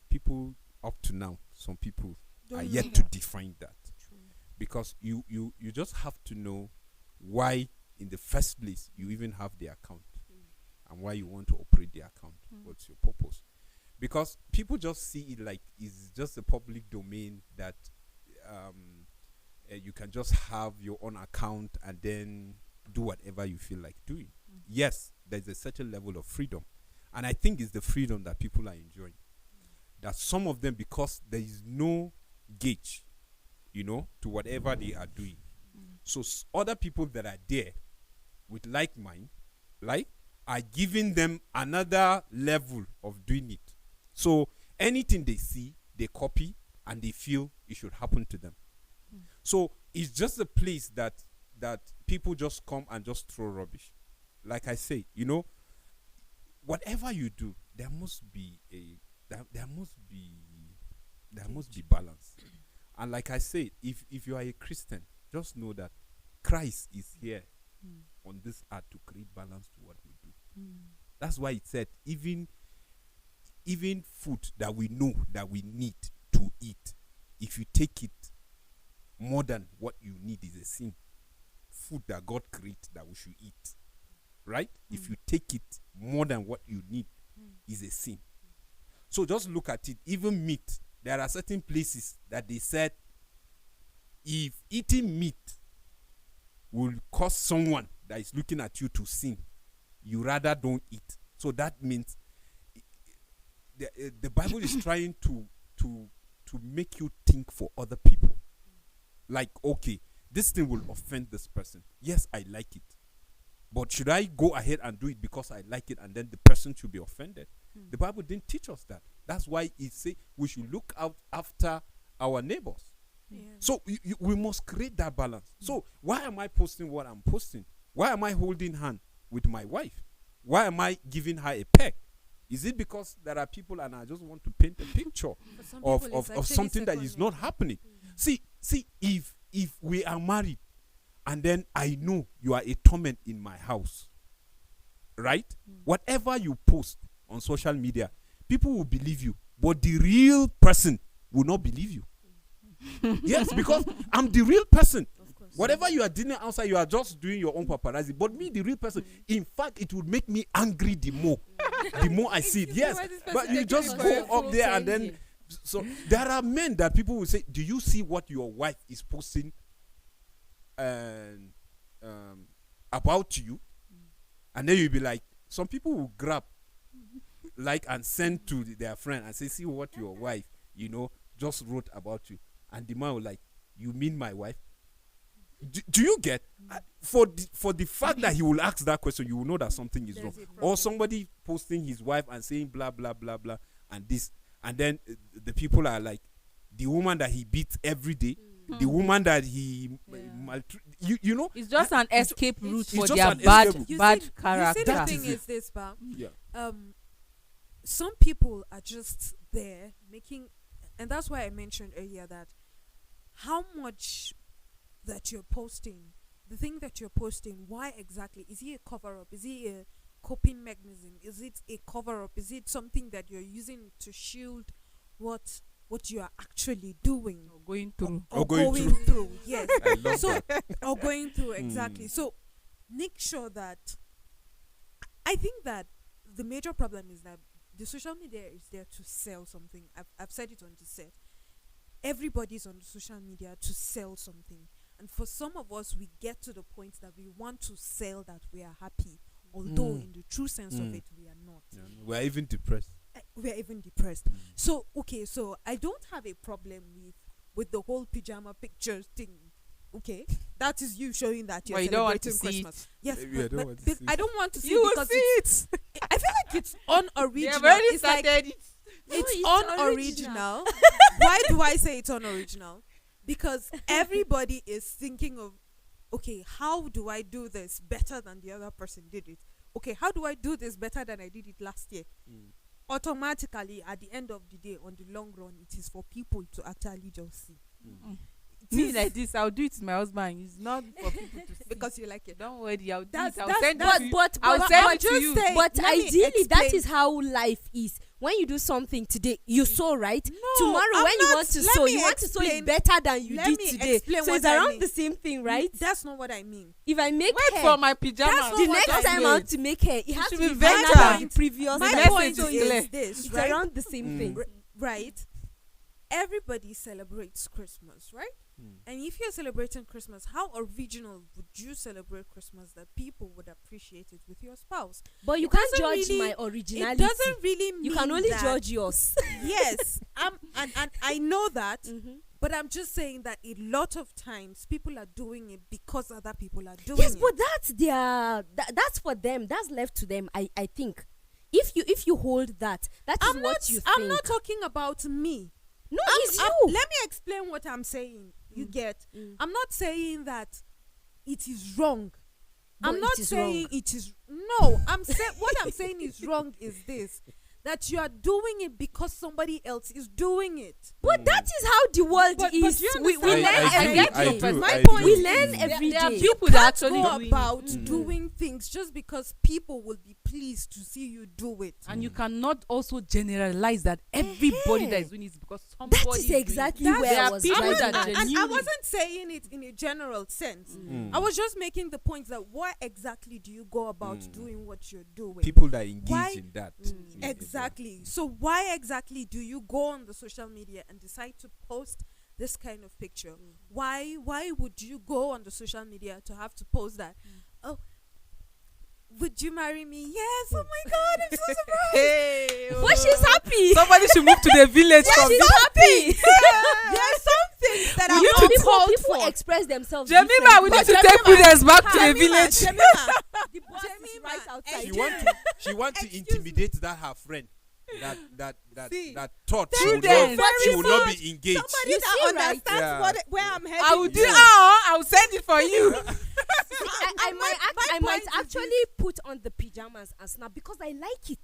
People up to now, some people are yet to define that. True. Because you just have to know why in the first place you even have the account and why you want to operate the account. What's your purpose? Because people just see it like it's just a public domain that you can just have your own account and then do whatever you feel like doing. Yes, there's a certain level of freedom, and I think it's the freedom that people are enjoying. That some of them, because there is no gauge, to whatever they are doing. So other people that are there with like mind, are giving them another level of doing it. So anything they see, they copy, and they feel it should happen to them. So it's just a place that people just come and just throw rubbish. Like I say, whatever you do, there must be balance. And like I say, if you are a Christian, just know that Christ is here on this earth to create balance to what we do. That's why it said even food that we know that we need to eat, if you take it more than what you need, is a sin. Food that God created that we should eat, right? If you take it more than what you need, is a sin. So just look at it. Even meat, there are certain places that they said if eating meat will cause someone that is looking at you to sin, you rather don't eat. So that means the Bible is trying to make you think for other people. Like, okay, this thing will offend this person. Yes, I like it. But should I go ahead and do it because I like it and then the person should be offended? The Bible didn't teach us that. That's why it says we should look out after our neighbors. Yeah. So we must create that balance. So why am I posting what I'm posting? Why am I holding hand with my wife? Why am I giving her a peck? Is it because there are people and I just want to paint a picture of something that is not happening? See, if we are married and then I know you are a torment in my house, right? Whatever you post on social media, people will believe you, but the real person will not believe you. Yes, because I'm the real person. Whatever you are doing outside, you are just doing your own paparazzi. But me, the real person, in fact, it would make me angry the more I see it. Yes, but you just go up there and then. So there are men that people will say, "Do you see what your wife is posting about you?" And then you'll be like, some people will grab, like, and send to their friend and say, "See what your wife, just wrote about you." And the man will like, "You mean my wife?" Do you get? For the fact that he will ask that question, you will know that something is wrong. Or somebody posting his wife and saying blah blah blah blah and this, and then the people are like, the woman that he beats every day, the woman that he it's just an escape route for just their an bad escape character. You see, the thing is this, yeah. Some people are just there making, and that's why I mentioned earlier that how much that you're posting, the thing that you're posting, why exactly? Is it a cover-up? Is it a coping mechanism? Is it a cover-up? Is it something that you're using to shield what you are actually doing? Or going through. Or going through. Yes. I love So, that. or going through, exactly. So, make sure that, I think that the major problem is that the social media is there to sell something. I've said it on the set. Everybody's on the social media to sell something. And for some of us, we get to the point that we want to sell that we are happy, although in the true sense of it, we are not. Yeah, we are even depressed. We are even depressed. So, okay, so I don't have a problem with the whole pajama picture thing. Okay, that is you showing that you're Well, you don't want celebrating to see Christmas. Yes, Maybe I don't want to see I don't want to see You will because see it. I feel like it's They unoriginal. have already It's like started it. it's unoriginal. Why do I say it's unoriginal? Because everybody is thinking of, okay, how do I do this better than the other person did it? Okay, how do I do this better than I did it last year? Automatically, at the end of the day, on the long run, it is for people to actually just see. Me like this, I'll do it to my husband. It's not for people to see. Because you like it. Don't worry, I'll do That's- it. I'll that's- send But it to you. but I'll but, send but it to just you. say- But let me ideally, that explain. is how life is. When you do something today, you sow, right? No, Tomorrow, I'm when you not- want to let sow, me you want to sow it explain- better than you let did me today. explain So what it's I around mean. the same thing, right? That's not what I mean. If I make Wait hair, for my pajamas. That's the not what next I time mean. I want to make hair, it has should to be be better. better than the Point- previous. My message point is clear. is this, It's right? around the same thing. Right? Everybody celebrates Christmas, right? And if you're celebrating Christmas, how original would you celebrate Christmas that people would appreciate it with your spouse? But you It can't doesn't judge really- my It originality. doesn't really mean You can only that- judge yours. Yes, and I know that, Mhm. but I'm just saying that a lot of times people are doing it because other people are doing Yes, it. but that's that's for them. That's left to them. I think. If you hold that is I'm what not. you I'm think. not talking about me. No, it's I'm- you. Let me explain what I'm saying. You get? Mm. I'm not saying that it is wrong. But I'm it not is saying wrong. it is. No, I'm saying what I'm saying is wrong is this: that you are doing it because somebody else is doing it. But that is how the world But is. you We understand? learn I every get day. your point. My I point We do. learn every There are day. people that actually Go doing about it. doing things just because people will be pleased to see you do it. And you cannot also generalize that everybody that is doing it is because somebody That is doing it. exactly That's- where there I are was people driving that at. And I genuinely- wasn't saying it in a general sense. Mm. I was just making the point that what exactly do you go about doing what you're doing? People that engage Why- in that. Exactly. So why exactly do you go on the social media and decide to post this kind of picture? Why would you go on the social media to have to post that? Oh, would you marry me? Yes. Oh my God, I'm so surprised. Hey, But she's happy. somebody should move to the village from She's this. happy. There are some things that that We are need all to called people for. express themselves Jemima, we need to differently. take prudence back to a Jemima, village. Jemima, The boss is Jemima, right outside. She want to Excuse intimidate that her friend See, that thought prudence. she will not be engaged. somebody You that see, right? understands Yeah. where I'm heading. I will do. Yeah. I will send it for you. I might actually put on the pajamas and snap because I like it.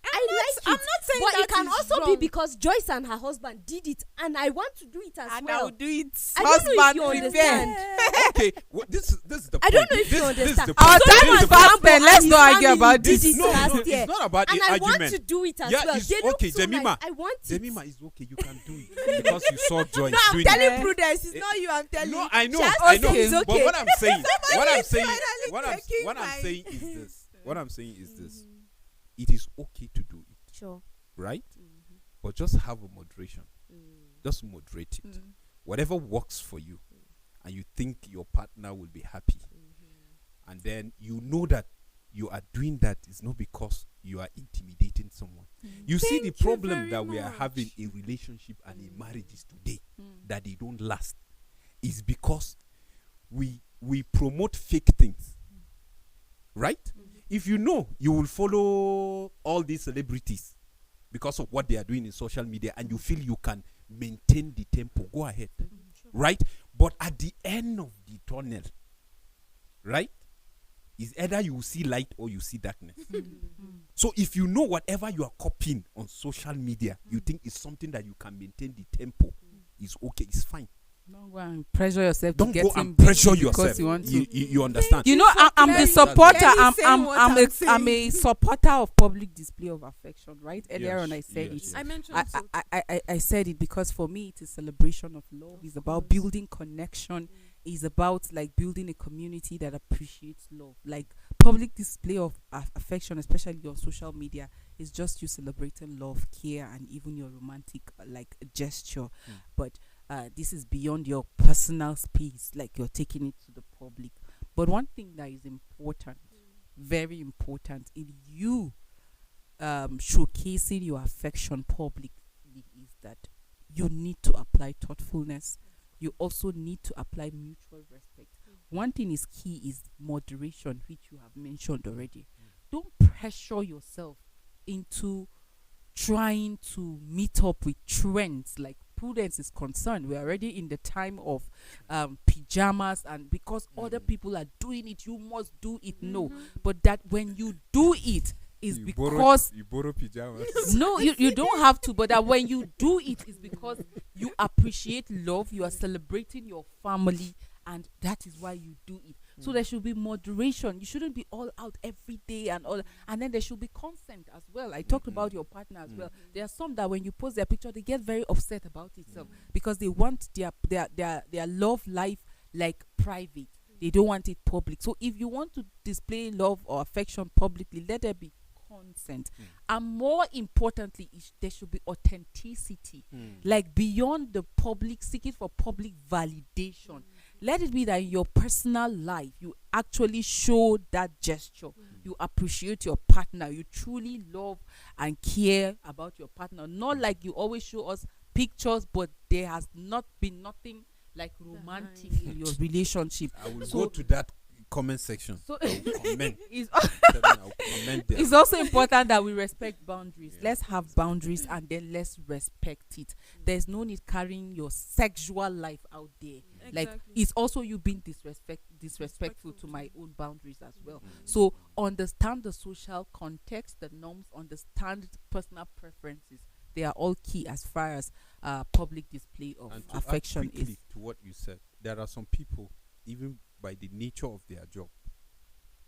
I like it. I'm not saying but that it can is also wrong. be because Joyce and her husband did it, and I want to do it as And I well. will do it. I don't know if Husband you prepare. understand. Okay, this is the point. I don't know if this, you This is understand. the point. Our This time is is the fast, point. then let's not argue about did this. it No, last year. it's not about And the I argument. want to do it as Yeah, well. it's They look okay, so Jemima. nice. I want it. Jemima, is okay. You can do it because you saw Joyce No, I'm doing telling it. Prudence. It's not you. I'm telling No, you. I know, Just I know. okay. It's But okay. what I'm saying, what I'm is saying, finally what I'm taking what I'm my- saying is this. What I'm saying is this. It is okay to do it, Sure. right? But just have a moderation. Just moderate it. Whatever works for you, and you think your partner will be happy, and then you know that you are doing that is not because you are intimidating someone. You see, the Thank you problem very that we are much. having in relationship and in marriages today, that they don't last, is because we promote fake things, right? If you know you will follow all these celebrities because of what they are doing in social media, and you feel you can maintain the tempo, go ahead, right? But at the end of the tunnel, right, is either you see light or you see darkness. So if you know whatever you are copying on social media, you think is something that you can maintain the tempo, is okay, it's fine. Don't go and pressure yourself. Don't to go get and him pressure busy yourself. because you want to. You understand? You know, I'm the Clearly- supporter. clearly I'm saying what I'm I'm a supporter of public display of affection. Right earlier Yes, on, I said yes, it. yes. I mentioned I, so. I said it because for me it is celebration of love. It's about building connection. It's about like building a community that appreciates love. Like public display of affection, especially on social media, is just you celebrating love, care, and even your romantic like gesture. But this is beyond your personal space. Like you're taking it to the public. But one thing that is important, very important, in you showcasing your affection publicly is that you need to apply thoughtfulness. You also need to apply mutual respect. One thing is key is moderation, which you have mentioned already. Don't pressure yourself into trying to meet up with trends. Like Prudence is concerned, we're already in the time of pajamas, and because other people are doing it, you must do it. No, but that when you do it is because you borrow pajamas. no, you don't have to, but that when you do it is because you appreciate love, you are celebrating your family, and that is why you do it. So there should be moderation. You shouldn't be all out every day and all, and then there should be consent as well. I talked about your partner as well. There are some that when you post their picture, they get very upset about it because they want their love life like private. They don't want it public. So if you want to display love or affection publicly, let there be consent. And more importantly, there should be authenticity. Like beyond the public, seeking for public validation. Let it be that in your personal life, you actually show that gesture. You appreciate your partner. You truly love and care about your partner. Not like you always show us pictures, but there has not been nothing like romantic in your relationship. I will So- go to that comment section. So I will comment. it's, I will comment there. it's also important that we respect boundaries. Let's have boundaries and then let's respect it. There's no need carrying your sexual life out there. Like Exactly. it's also you being disrespectful to my own boundaries as well. So understand the social context, the norms, understand personal preferences. They are all key as far as public display of And to add affection quickly is. to what you said, there are some people, even by the nature of their job,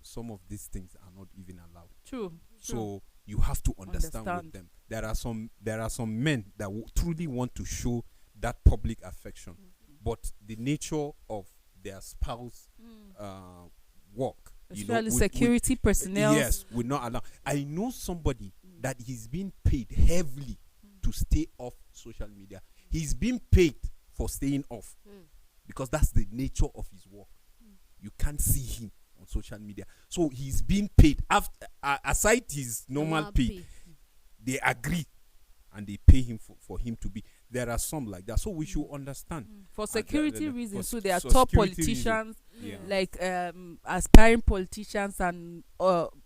some of these things are not even allowed. True. So you have to understand with Understand. them. There are some men that truly want to show that public affection, but the nature of their spouse work, Especially would- security personnel. yes, would not allow. I know somebody that he's being paid heavily to stay off social media. He's being paid for staying off because that's the nature of his work. You can't see him on social media, so he's being paid after aside his normal pay. They agree, and they pay him for him to be. There are some like that, so we should understand. For security reasons, so there are for top security politicians, Yeah. like aspiring politicians and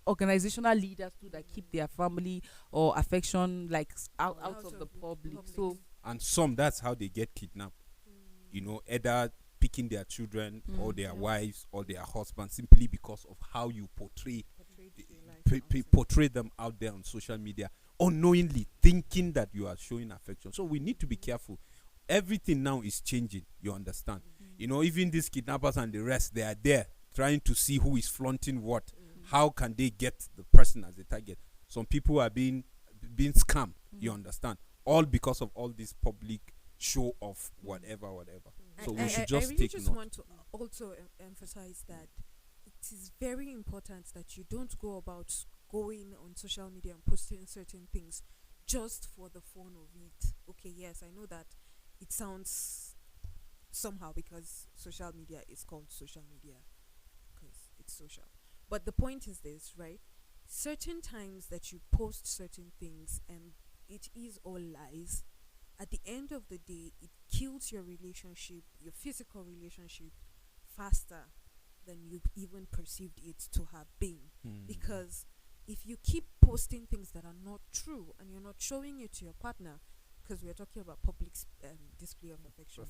organizational leaders too, that keep their family or affection like out of the public. So And some, that's how they get kidnapped. You know, either picking their children or their wives or their husbands, simply because of how you portray portray them out there on social media, unknowingly thinking that you are showing affection. So we need to be careful. Everything now is changing, you understand. You know, even these kidnappers and the rest, they are there trying to see who is flaunting what. How can they get the person as a target? Some people are being scammed, you understand, all because of all this public show of whatever. So we should just I really take just note. want to also emphasize that it is very important that you don't go about going on social media and posting certain things just for the fun of it. Okay, yes, I know that it sounds somehow because social media is called social media because it's social. But the point is this, right? Certain times that you post certain things and it is all lies, at the end of the day, it kills your relationship, your physical relationship, faster than you even perceived it to have been. Because if you keep posting things that are not true and you're not showing it to your partner, because we're talking about public display of affection,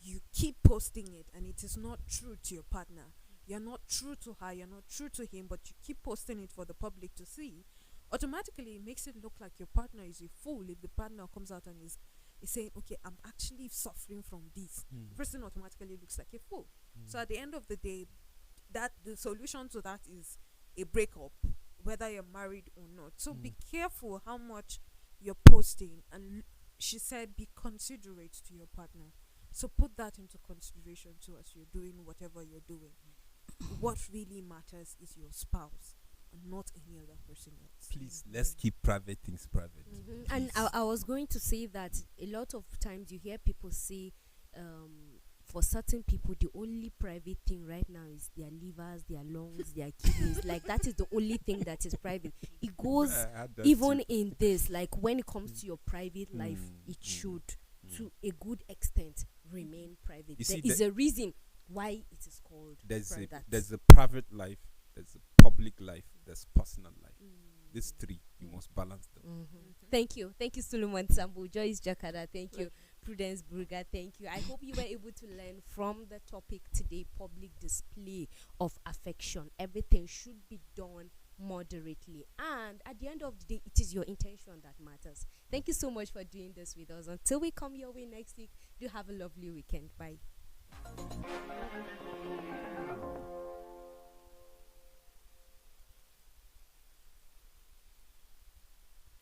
you keep posting it and it is not true to your partner. You're not true to her, you're not true to him, but you keep posting it for the public to see. Automatically, it makes it look like your partner is a fool. If the partner comes out and is saying, okay, I'm actually suffering from this, the person automatically looks like a fool. So at the end of the day, that the solution to that is a breakup, whether you're married or not. So be careful how much you're posting. And she said, be considerate to your partner. So put that into consideration too as you're doing whatever you're doing. What really matters is your spouse and not any other person else. Please, let's keep private things private. And I was going to say that a lot of times you hear people say, for certain people, the only private thing right now is their livers, their lungs, their kidneys. Like, that is the only thing that is private. It goes even in this, like when it comes to your private life, it should, to a good extent, remain private. You There see, is a reason why it is called private. There's a private life, there's a public life, there's personal life. These three, you must balance them. Thank you, Suleiman Sambu, Joyce Jakada. Thank you, Prudence Burger. Thank you. I hope you were able to learn from the topic today: public display of affection. Everything should be done moderately, and at the end of the day, it is your intention that matters. Thank you so much for doing this with us. Until we come your way next week, do have a lovely weekend. Bye.